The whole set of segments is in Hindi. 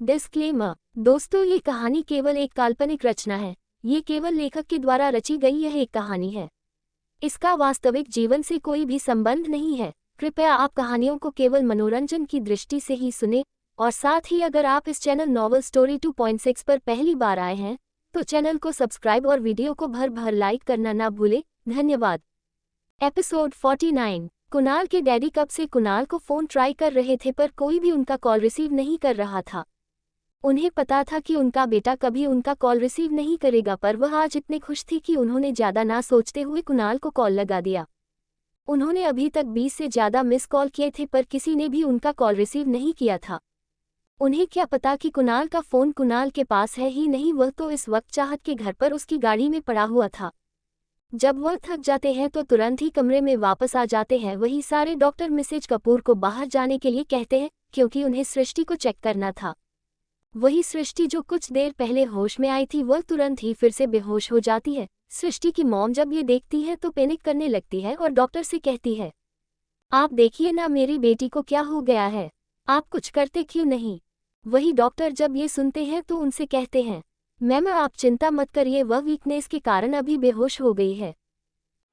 डिस्क्लेमर। दोस्तों, ये कहानी केवल एक काल्पनिक रचना है। ये केवल लेखक के द्वारा रची गई यह एक कहानी है। इसका वास्तविक जीवन से कोई भी संबंध नहीं है। कृपया आप कहानियों को केवल मनोरंजन की दृष्टि से ही सुने, और साथ ही अगर आप इस चैनल नॉवल स्टोरी 2.6 पर पहली बार आए हैं तो चैनल को सब्सक्राइब और वीडियो को भर भर लाइक करना ना भूलें। धन्यवाद। एपिसोड 49। कुणाल के डैडी कब से कुणाल को फ़ोन ट्राई कर रहे थे पर कोई भी उनका कॉल रिसीव नहीं कर रहा था। उन्हें पता था कि उनका बेटा कभी उनका कॉल रिसीव नहीं करेगा, पर वह आज इतने खुश थी कि उन्होंने ज़्यादा ना सोचते हुए कुणाल को कॉल लगा दिया। उन्होंने अभी तक 20 से ज़्यादा मिस कॉल किए थे पर किसी ने भी उनका कॉल रिसीव नहीं किया था। उन्हें क्या पता कि कुणाल का फ़ोन कुणाल के पास है ही नहीं, वह तो इस वक्त चाहत के घर पर उसकी गाड़ी में पड़ा हुआ था। जब वह थक जाते हैं तो तुरंत ही कमरे में वापस आ जाते हैं। वही सारे डॉक्टर मिसेज कपूर को बाहर जाने के लिए कहते हैं क्योंकि उन्हें सृष्टि को चेक करना था। वही सृष्टि जो कुछ देर पहले होश में आई थी वह तुरंत ही फिर से बेहोश हो जाती है। सृष्टि की मॉम जब ये देखती है तो पैनिक करने लगती है और डॉक्टर से कहती है, आप देखिए ना मेरी बेटी को क्या हो गया है, आप कुछ करते क्यों नहीं। वही डॉक्टर जब ये सुनते हैं तो उनसे कहते हैं, मैम आप चिंता मत करिए, वह वीकनेस के कारण अभी बेहोश हो गई है।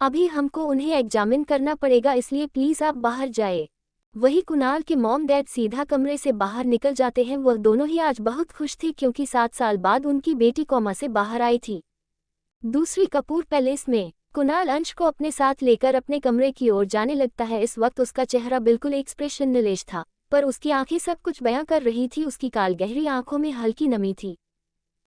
अभी हमको उन्हें एग्जामिन करना पड़ेगा, इसलिए प्लीज़ आप बाहर जाए। वही कुणाल के मॉम डैड सीधा कमरे से बाहर निकल जाते हैं। वह दोनों ही आज बहुत खुश थी क्योंकि 7 साल बाद उनकी बेटी कोमा से बाहर आई थी। दूसरी कपूर पैलेस में कुणाल अंश को अपने साथ लेकर अपने कमरे की ओर जाने लगता है। इस वक्त उसका चेहरा बिल्कुल एक्सप्रेशनलेस था, पर उसकी आंखें सब कुछ बयां कर रही थी। उसकी काल गहरी आंखों में हल्की नमी थी।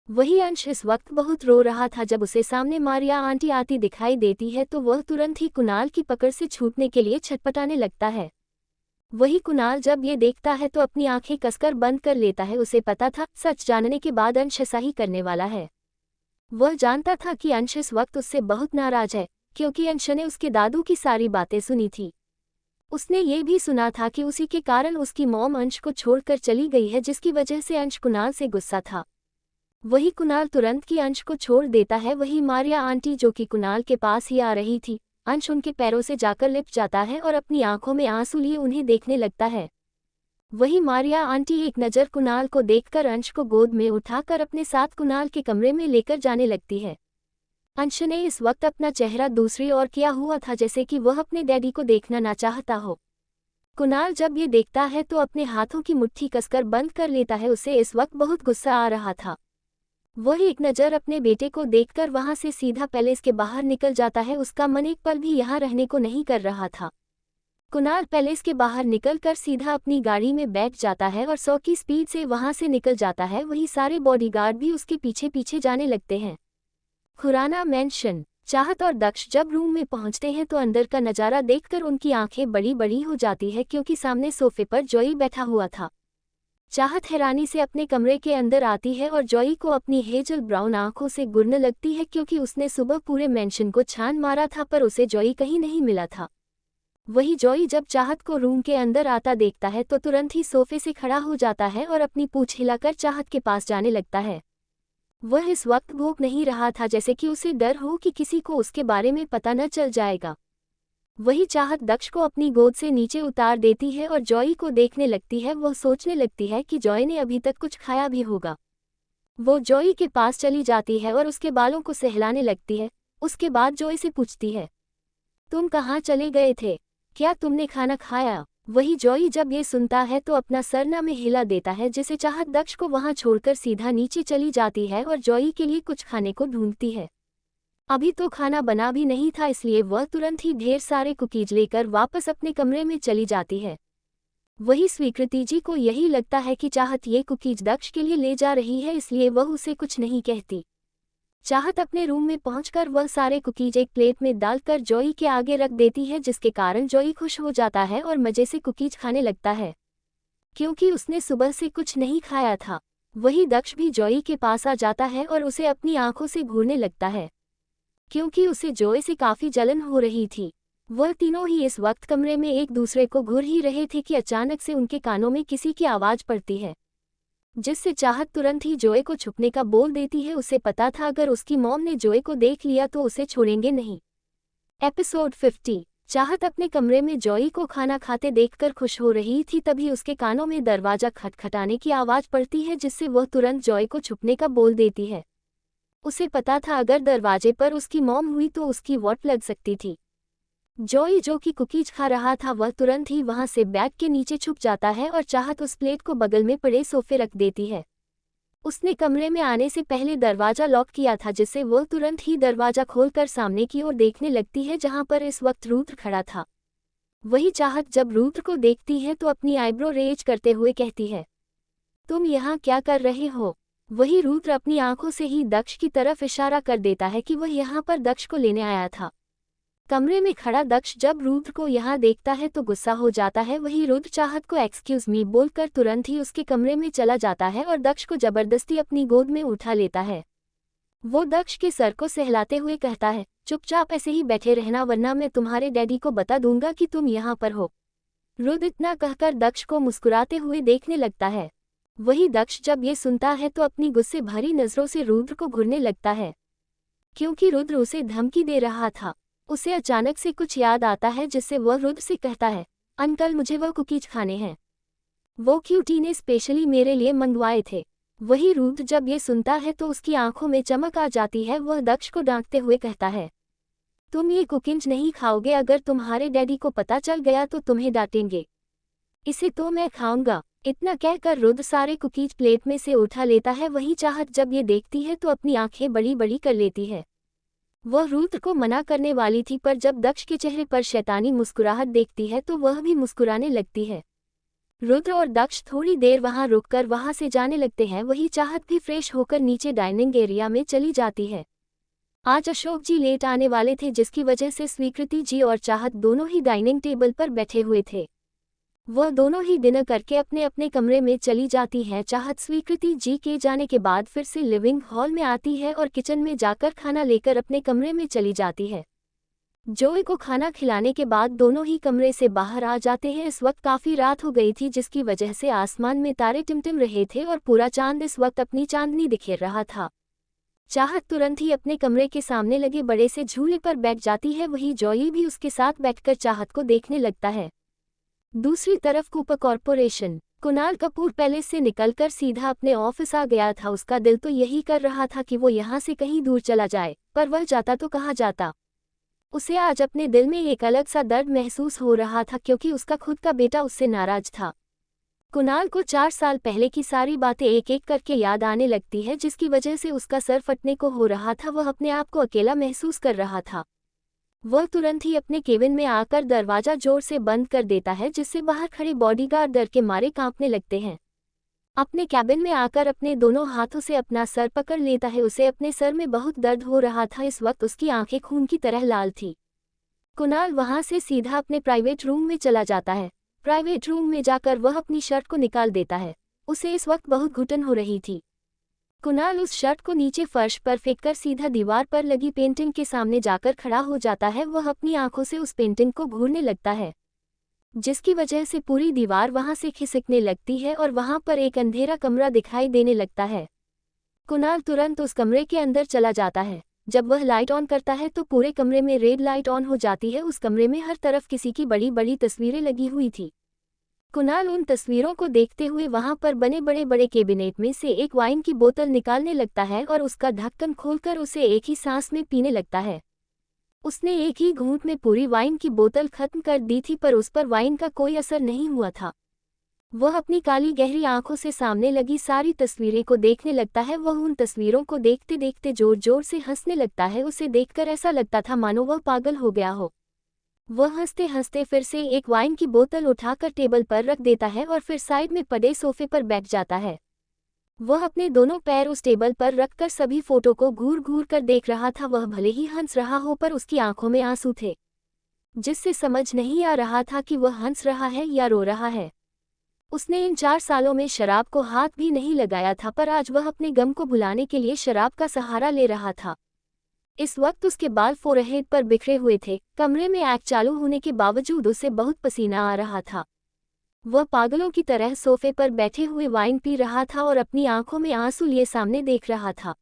वही अंश इस वक्त बहुत रो रहा था। जब उसे सामने मारिया आंटी आती दिखाई देती है तो वह तुरंत ही कुणाल की पकड़ से छूटने के लिए छटपटाने लगता है। वही कुणाल जब ये देखता है तो अपनी आंखें कसकर बंद कर लेता है। उसे पता था सच जानने के बाद अंश ऐसा ही करने वाला है। वह जानता था कि अंश इस वक्त उससे बहुत नाराज है क्योंकि अंश ने उसके दादू की सारी बातें सुनी थी। उसने ये भी सुना था कि उसी के कारण उसकी मॉम अंश को छोड़कर चली गई है, जिसकी वजह से अंश कुणाल से गुस्सा था। वही कुणाल तुरंत की अंश को छोड़ देता है। वही मारिया आंटी जो कि कुणाल के पास ही आ रही थी, अंश उनके पैरों से जाकर लिपट जाता है और अपनी आंखों में आंसू लिए उन्हें देखने लगता है। वही मारिया आंटी एक नज़र कुणाल को देखकर अंश को गोद में उठाकर अपने साथ कुणाल के कमरे में लेकर जाने लगती है। अंश ने इस वक्त अपना चेहरा दूसरी ओर किया हुआ था, जैसे कि वह अपने डैडी को देखना ना चाहता हो। कुणाल जब ये देखता है तो अपने हाथों की मुट्ठी कसकर बंद कर लेता है। उसे इस वक्त बहुत गुस्सा आ रहा था। वह एक नज़र अपने बेटे को देखकर वहां से सीधा पैलेस के बाहर निकल जाता है। उसका मन एक पल भी यहाँ रहने को नहीं कर रहा था। कुणाल पैलेस के बाहर निकलकर सीधा अपनी गाड़ी में बैठ जाता है और 100 की स्पीड से वहां से निकल जाता है। वही सारे बॉडीगार्ड भी उसके पीछे पीछे जाने लगते हैं। खुराना मैंशन। चाहत और दक्ष जब रूम में पहुंचते हैं तो अंदर का नज़ारा देखकर उनकी आंखें बड़ी बड़ी हो जाती है क्योंकि सामने सोफे पर जॉई बैठा हुआ था। चाहत हैरानी से अपने कमरे के अंदर आती है और जॉई को अपनी हेजल ब्राउन आंखों से घूरने लगती है क्योंकि उसने सुबह पूरे मेंशन को छान मारा था पर उसे जॉई कहीं नहीं मिला था। वही जॉई जब चाहत को रूम के अंदर आता देखता है तो तुरंत ही सोफे से खड़ा हो जाता है और अपनी पूंछ हिलाकर चाहत के पास जाने लगता है। वह इस वक्त भूख नहीं रहा था, जैसे कि उसे डर हो कि किसी को उसके बारे में पता न चल जाएगा। वही चाहत दक्ष को अपनी गोद से नीचे उतार देती है और जॉई को देखने लगती है। वह सोचने लगती है कि जॉई ने अभी तक कुछ खाया भी होगा। वो जॉई के पास चली जाती है और उसके बालों को सहलाने लगती है। उसके बाद जॉई से पूछती है, तुम कहाँ चले गए थे, क्या तुमने खाना खाया। वही जॉई जब ये सुनता है तो अपना सर ना में हिला देता है, जिसे चाहत दक्ष को वहां छोड़कर सीधा नीचे चली जाती है और जॉई के लिए कुछ खाने को ढूंढती है। अभी तो खाना बना भी नहीं था, इसलिए वह तुरंत ही ढेर सारे कुकीज लेकर वापस अपने कमरे में चली जाती है। वही स्वीकृति जी को यही लगता है कि चाहत ये कुकीज दक्ष के लिए ले जा रही है, इसलिए वह उसे कुछ नहीं कहती। चाहत अपने रूम में पहुंचकर वह सारे कुकीज एक प्लेट में डालकर जॉई के आगे रख देती है, जिसके कारण जॉई खुश हो जाता है और मजे से कुकीज खाने लगता है क्योंकि उसने सुबह से कुछ नहीं खाया था। वही दक्ष भी जॉई के पास आ जाता है और उसे अपनी आंखों से घूरने लगता है क्योंकि उसे जॉय से काफ़ी जलन हो रही थी। वह तीनों ही इस वक्त कमरे में एक दूसरे को घूर ही रहे थे कि अचानक से उनके कानों में किसी की आवाज़ पड़ती है, जिससे चाहत तुरंत ही जॉय को छुपने का बोल देती है। उसे पता था अगर उसकी मॉम ने जॉय को देख लिया तो उसे छोड़ेंगे नहीं। एपिसोड 50। चाहत अपने कमरे में जॉई को खाना खाते देखकर खुश हो रही थी, तभी उसके कानों में दरवाजा खटखटाने की आवाज पड़ती है, जिससे वह तुरंत जॉय को छुपने का बोल देती है। उसे पता था अगर दरवाजे पर उसकी मॉम हुई तो उसकी वॉट लग सकती थी। जॉय जो कि कुकीज खा रहा था वह तुरंत ही वहां से बैग के नीचे छुप जाता है और चाहत उस प्लेट को बगल में पड़े सोफे रख देती है। उसने कमरे में आने से पहले दरवाजा लॉक किया था, जिससे वह तुरंत ही दरवाजा खोलकर सामने की ओर देखने लगती है जहां पर इस वक्त रुद्र खड़ा था। वही चाहत जब रुद्र को देखती है तो अपनी आईब्रो रेज करते हुए कहती है, तुम यहाँ क्या कर रहे हो? वही रुद्र अपनी आंखों से ही दक्ष की तरफ इशारा कर देता है कि वह यहाँ पर दक्ष को लेने आया था। कमरे में खड़ा दक्ष जब रुद्र को यहाँ देखता है तो गुस्सा हो जाता है। वही रुद्र चाहत को एक्सक्यूज मी बोलकर तुरंत ही उसके कमरे में चला जाता है और दक्ष को जबरदस्ती अपनी गोद में उठा लेता है। वो दक्ष के सर को सहलाते हुए कहता है, चुपचाप ऐसे ही बैठे रहना वरना मैं तुम्हारे डैडी को बता दूंगा कि तुम यहाँ पर हो। रुद्र इतना कहकर दक्ष को मुस्कुराते हुए देखने लगता है। वही दक्ष जब ये सुनता है तो अपनी गुस्से भरी नजरों से रुद्र को घूरने लगता है, क्योंकि रुद्र उसे धमकी दे रहा था। उसे अचानक से कुछ याद आता है, जिससे वह रुद्र से कहता है, अंकल मुझे वो कुकीज खाने हैं, वो क्यूटी ने स्पेशली मेरे लिए मंगवाए थे। वही रुद्र जब ये सुनता है तो उसकी आंखों में चमक आ जाती है। वह दक्ष को डांटते हुए कहता है, तुम ये कुकीज नहीं खाओगे, अगर तुम्हारे डैडी को पता चल गया तो तुम्हें डांटेंगे। इसे तो मैं खाऊंगा। इतना कहकर रुद्र सारे कुकीज प्लेट में से उठा लेता है। वही चाहत जब ये देखती है तो अपनी आंखें बड़ी बड़ी कर लेती है। वह रुद्र को मना करने वाली थी, पर जब दक्ष के चेहरे पर शैतानी मुस्कुराहट देखती है तो वह भी मुस्कुराने लगती है। रुद्र और दक्ष थोड़ी देर वहां रुककर वहां से जाने लगते हैं। वही चाहत भी फ्रेश होकर नीचे डाइनिंग एरिया में चली जाती है। आज अशोक जी लेट आने वाले थे, जिसकी वजह से स्वीकृति जी और चाहत दोनों ही डाइनिंग टेबल पर बैठे हुए थे। वह दोनों ही डिनर करके अपने अपने कमरे में चली जाती हैं। चाहत स्वीकृति जी के जाने के बाद फिर से लिविंग हॉल में आती है और किचन में जाकर खाना लेकर अपने कमरे में चली जाती है। जॉय को खाना खिलाने के बाद दोनों ही कमरे से बाहर आ जाते हैं। इस वक्त काफ़ी रात हो गई थी, जिसकी वजह से आसमान में तारे टिमटिम रहे थे और पूरा चांद इस वक्त अपनी चांदनी बिखेर रहा था। चाहत तुरंत ही अपने कमरे के सामने लगे बड़े से झूले पर बैठ जाती है। वही जॉय भी उसके साथ बैठकर चाहत को देखने लगता है। दूसरी तरफ Cooper corporation. Kunal Kapoor palace से निकलकर सीधा अपने ऑफिस आ गया था। उसका दिल तो यही कर रहा था कि वो यहाँ से कहीं दूर चला जाए, पर वह जाता तो कहाँ जाता। उसे आज अपने दिल में एक अलग सा दर्द महसूस हो रहा था, क्योंकि उसका खुद का बेटा उससे नाराज था। कुणाल को 4 साल पहले की सारी बातें एक एक करके याद आने लगती है, जिसकी वजह से उसका सर फटने को हो रहा था। वह अपने आप को अकेला महसूस कर रहा था। वह तुरंत ही अपने केबिन में आकर दरवाजा जोर से बंद कर देता है, जिससे बाहर खड़े बॉडीगार्ड डर के मारे कांपने लगते हैं। अपने कैबिन में आकर अपने दोनों हाथों से अपना सर पकड़ लेता है। उसे अपने सर में बहुत दर्द हो रहा था। इस वक्त उसकी आंखें खून की तरह लाल थी। कुणाल वहां से सीधा अपने प्राइवेट रूम में चला जाता है। प्राइवेट रूम में जाकर वह अपनी शर्ट को निकाल देता है। उसे इस वक्त बहुत घुटन हो रही थी। कुणाल उस शर्ट को नीचे फर्श पर फेंककर सीधा दीवार पर लगी पेंटिंग के सामने जाकर खड़ा हो जाता है। वह अपनी आंखों से उस पेंटिंग को घूरने लगता है, जिसकी वजह से पूरी दीवार वहां से खिसकने लगती है और वहां पर एक अंधेरा कमरा दिखाई देने लगता है। कुणाल तुरंत उस कमरे के अंदर चला जाता है। जब वह लाइट ऑन करता है तो पूरे कमरे में रेड लाइट ऑन हो जाती है। उस कमरे में हर तरफ किसी की बड़ी बड़ी तस्वीरें लगी हुई थी। कुणाल उन तस्वीरों को देखते हुए वहां पर बने बड़े बड़े कैबिनेट में से एक वाइन की बोतल निकालने लगता है और उसका ढक्कन खोलकर उसे एक ही सांस में पीने लगता है। उसने एक ही घूंट में पूरी वाइन की बोतल खत्म कर दी थी, पर उस पर वाइन का कोई असर नहीं हुआ था। वह अपनी काली गहरी आंखों से सामने लगी सारी तस्वीरें को देखने लगता है। वह उन तस्वीरों को देखते देखते जोर जोर से हंसने लगता है। उसे देखकर ऐसा लगता था मानो वह पागल हो गया हो। वह हंसते हंसते फिर से एक वाइन की बोतल उठाकर टेबल पर रख देता है और फिर साइड में पड़े सोफे पर बैठ जाता है। वह अपने दोनों पैर उस टेबल पर रखकर सभी फोटो को घूर घूर कर देख रहा था। वह भले ही हंस रहा हो, पर उसकी आंखों में आंसू थे, जिससे समझ नहीं आ रहा था कि वह हंस रहा है या रो रहा है। उसने इन 4 सालों में शराब को हाथ भी नहीं लगाया था, पर आज वह अपने गम को भुलाने के लिए शराब का सहारा ले रहा था। इस वक्त उसके बाल फोरहेड पर बिखरे हुए थे। कमरे में आग चालू होने के बावजूद उसे बहुत पसीना आ रहा था। वह पागलों की तरह सोफे पर बैठे हुए वाइन पी रहा था और अपनी आंखों में आंसू लिए सामने देख रहा था।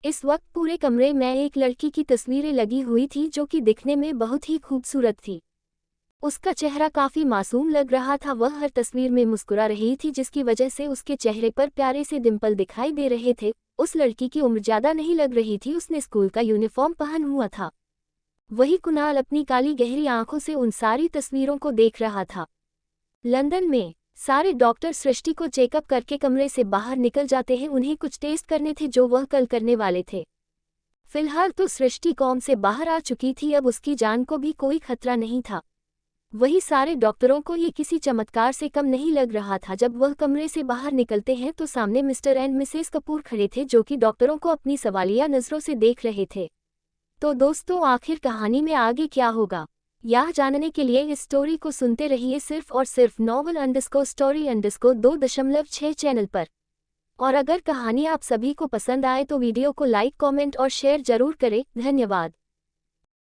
इस वक्त पूरे कमरे में एक लड़की की तस्वीरें लगी हुई थी, जो कि दिखने में बहुत ही खूबसूरत थी। उसका चेहरा काफी मासूम लग रहा था। वह हर तस्वीर में मुस्कुरा रही थी, जिसकी वजह से उसके चेहरे पर प्यारे से डिंपल दिखाई दे रहे थे। उस लड़की की उम्र ज्यादा नहीं लग रही थी, उसने स्कूल का यूनिफॉर्म पहन हुआ था। वही कुणाल अपनी काली गहरी आंखों से उन सारी तस्वीरों को देख रहा था। लंदन में सारे डॉक्टर सृष्टि को चेकअप करके कमरे से बाहर निकल जाते हैं। उन्हें कुछ टेस्ट करने थे जो वह कल करने वाले थे। फिलहाल तो सृष्टि कॉम से बाहर आ चुकी थी, अब उसकी जान को भी कोई खतरा नहीं था। वही सारे डॉक्टरों को ये किसी चमत्कार से कम नहीं लग रहा था। जब वह कमरे से बाहर निकलते हैं तो सामने मिस्टर एंड मिसेस कपूर खड़े थे, जो कि डॉक्टरों को अपनी सवालिया नज़रों से देख रहे थे। तो दोस्तों, आखिर कहानी में आगे क्या होगा, यह जानने के लिए इस स्टोरी को सुनते रहिए सिर्फ और सिर्फ novel_story_2.6 चैनल पर। और अगर कहानी आप सभी को पसंद आए तो वीडियो को लाइक, कमेंट और शेयर जरूर करें। धन्यवाद।